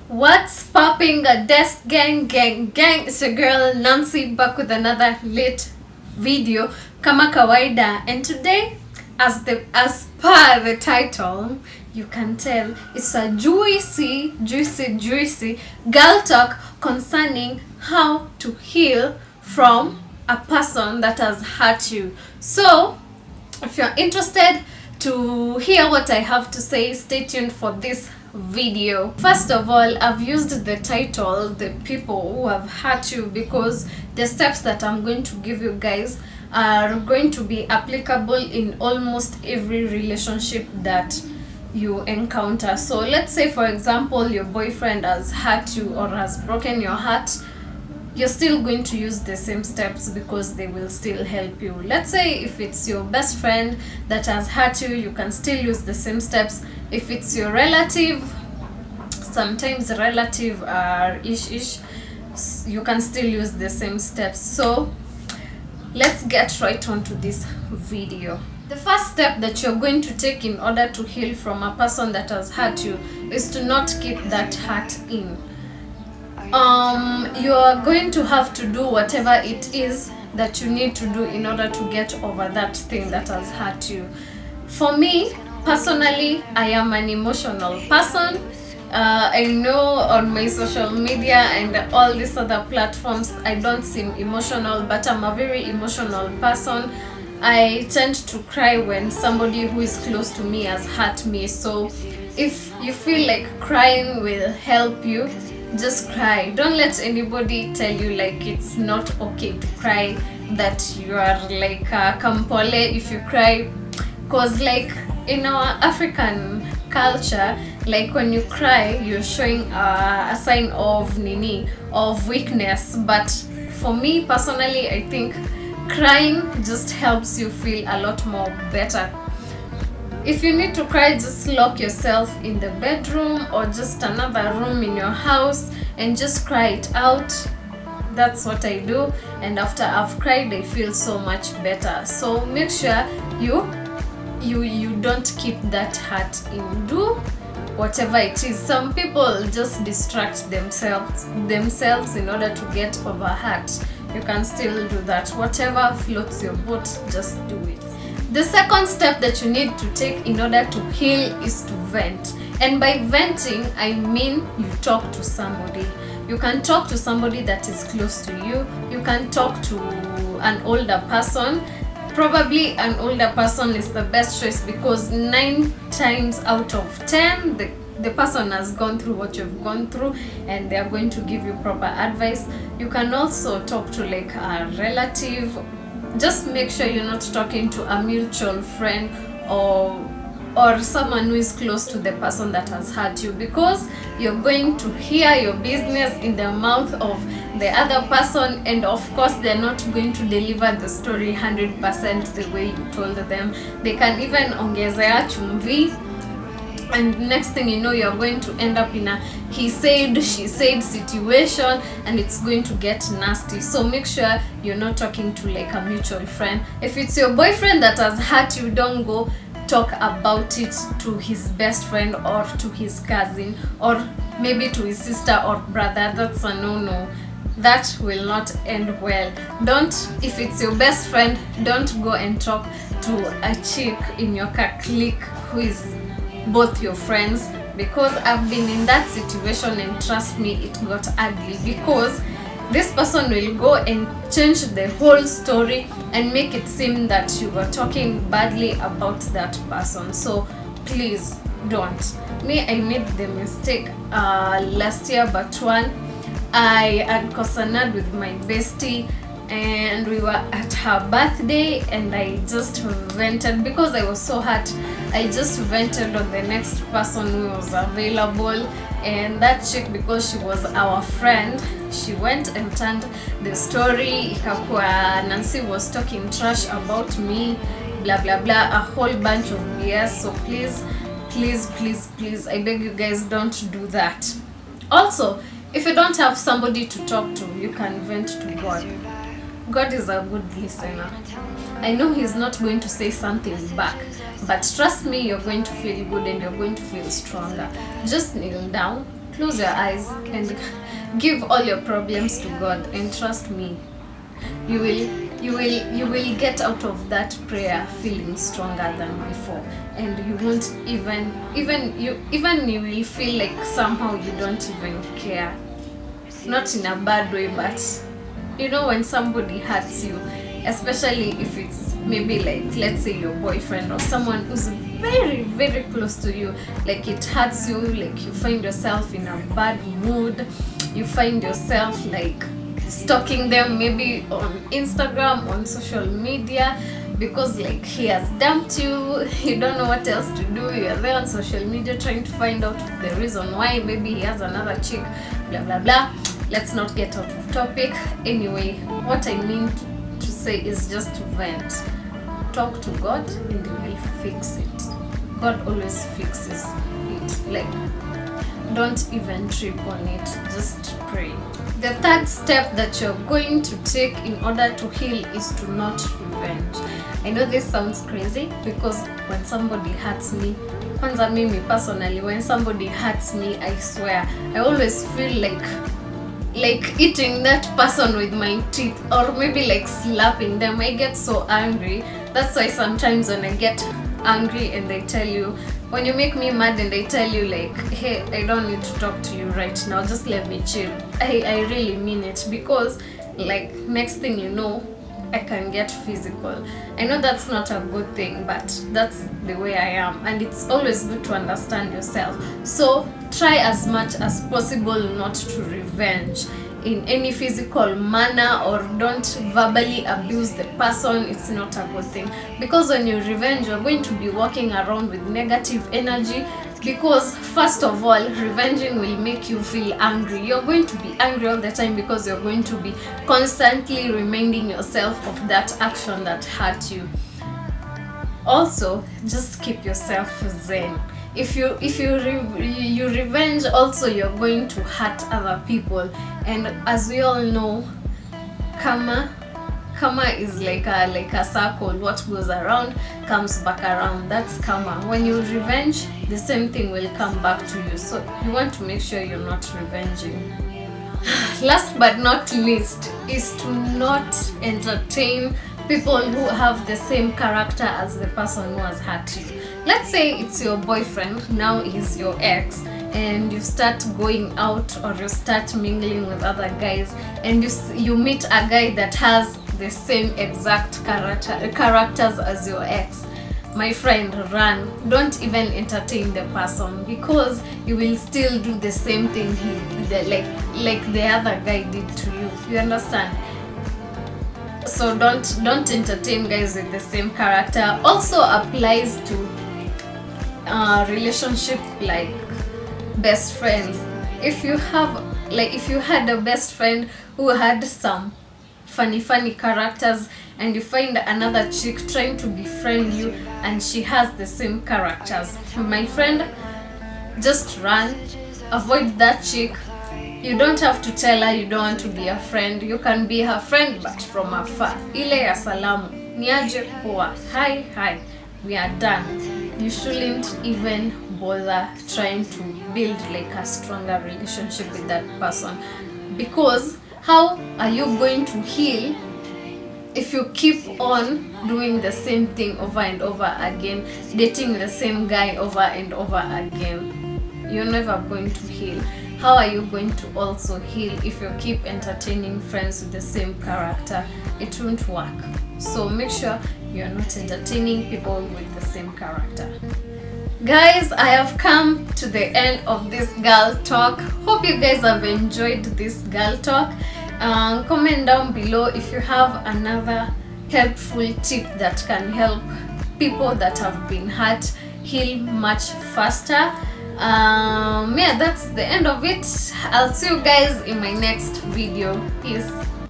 What's popping, a desk gang? It's your girl Nancy back with another lit video kama kawaida, and today, as per the title, you can tell it's a juicy girl talk concerning how to heal from a person that has hurt you. So if you're interested to hear what I have to say, stay tuned for this video. First of all, I've used the title "The People Who Have Hurt You" because the steps that I'm going to give you guys are going to be applicable in almost every relationship that you encounter. So let's say, for example, your boyfriend has hurt you or has broken your heart. You're still going to use the same steps because they will still help you. Let's say if it's your best friend that has hurt you, you can still use the same steps. If it's your relative, sometimes relative are ish, you can still use the same steps. So let's get right on to this video. The first step that you're going to take in order to heal from a person that has hurt you is to not keep that hurt in. You are going to have to do whatever it is that you need to do in order to get over that thing that has hurt you. For me personally, I am an emotional person. I know on my social media and all these other platforms I don't seem emotional, but I'm a very emotional person. I tend to cry when somebody who is close to me has hurt me. So if you feel like crying will help you, just cry. Don't let anybody tell you like it's not okay to cry, that you are like kampole if you cry, because like in our African culture, like when you cry you're showing a sign of weakness. But for me personally, I think crying just helps you feel a lot more better. If you need to cry, just lock yourself in the bedroom or just another room in your house and just cry it out. That's what I do, and after I've cried I feel so much better. So make sure you don't keep that hurt in. Do whatever it is. Some people just distract themselves in order to get over hurt. You can still do that. Whatever floats your boat, just do it. The second step that you need to take in order to heal is to vent. And by venting, I mean you talk to somebody. You can talk to somebody that is close to you. You can talk to an older person. Probably an older person is the best choice because 9 times out of 10, the person has gone through what you've gone through and they are going to give you proper advice. You can also talk to like a relative. Just make sure you're not talking to a mutual friend or someone who is close to the person that has hurt you, because you're going to hear your business in the mouth of the other person, and of course they're not going to deliver the story 100% the way you told them. They can even ongezea chumvi, and next thing you know, you're going to end up in a he said, she said situation, and it's going to get nasty. So make sure you're not talking to like a mutual friend. If it's your boyfriend that has hurt you, don't go talk about it to his best friend or to his cousin or maybe to his sister or brother. That's a no-no. That will not end well. If it's your best friend, don't go and talk to a chick in your clique who is both your friends, because I've been in that situation and trust me, it got ugly, because this person will go and change the whole story and make it seem that you were talking badly about that person. So please don't. I made the mistake last year, but one, I had cosanad with my bestie and we were at her birthday and I just vented because I was so hurt. I just vented on the next person who was available, and that chick, because she was our friend, she went and turned the story. Ikakuwa Nancy was talking trash about me, blah blah blah, a whole bunch of BS. So please, I beg you guys, don't do that. Also, if you don't have somebody to talk to, you can vent to God. God is a good listener. I know he's not going to say something back, but trust me, you're going to feel good and you're going to feel stronger. Just kneel down, close your eyes and give all your problems to God, and trust me, you will get out of that prayer feeling stronger than before, and you won't even you will feel like somehow you don't even care. Not in a bad way, but you know, when somebody hurts you, especially if it's maybe like, let's say, your boyfriend or someone who's very, very close to you, like it hurts you, like you find yourself in a bad mood, you find yourself like stalking them maybe on Instagram, on social media, because like he has dumped you, you don't know what else to do, you're there on social media trying to find out the reason why, maybe he has another chick, blah blah blah. Let's not get out of topic. Anyway, what I mean to say is just to vent, talk to God, and He will fix it. God always fixes it. Like, don't even trip on it, just pray. The third step that you're going to take in order to heal is to not revenge. I know this sounds crazy, because when somebody hurts me, kwanza mimi personally, when somebody hurts me, I swear, I always feel like eating that person with my teeth, or maybe like slapping them. I get so angry. That's why sometimes when I get angry and they tell you, when you make me mad and they tell you like, hey, I don't need to talk to you right now, just let me chill, I really mean it, because like next thing you know, I can get physical. I know that's not a good thing, but that's the way I am, and it's always good to understand yourself. So try as much as possible not to revenge in any physical manner, or don't verbally abuse the person. It's not a good thing, because when you revenge, you're going to be walking around with negative energy, because first of all, revenging will make you feel angry. You're going to be angry all the time, because you're going to be constantly reminding yourself of that action that hurt you. Also, just keep yourself zen. If you revenge, also you're going to hurt other people, and as we all know, karma is like a circle. What goes around comes back around. That's karma. When you revenge, the same thing will come back to you. So you want to make sure you're not revenging. Last but not least is to not entertain people who have the same character as the person who has hurt you. Let's say it's your boyfriend, now he's your ex, and you start going out or you start mingling with other guys, and you meet a guy that has the same exact characters as your ex. My friend, run. Don't even entertain the person, because you will still do the same thing like the other guy did to you. You understand? So don't entertain guys with the same character. Also applies to relationship like best friends. If you had a best friend who had some funny characters, and you find another chick trying to befriend you and she has the same characters, my friend, just run, avoid that chick. You don't have to tell her you don't want to be a friend. You can be her friend, but from afar. Ile ya salamu, niaje poa, hi, we are done. You shouldn't even bother trying to build like a stronger relationship with that person, because how are you going to heal if you keep on doing the same thing over and over again, dating the same guy over and over again? You're never going to heal. How are you going to also heal if you keep entertaining friends with the same character? It won't work. So make sure you're not entertaining people with the same character. Guys, I have come to the end of this girl talk. Hope you guys have enjoyed this girl talk. Comment down below if you have another helpful tip that can help people that have been hurt heal much faster. Yeah, that's the end of it. I'll see you guys in my next video. Peace.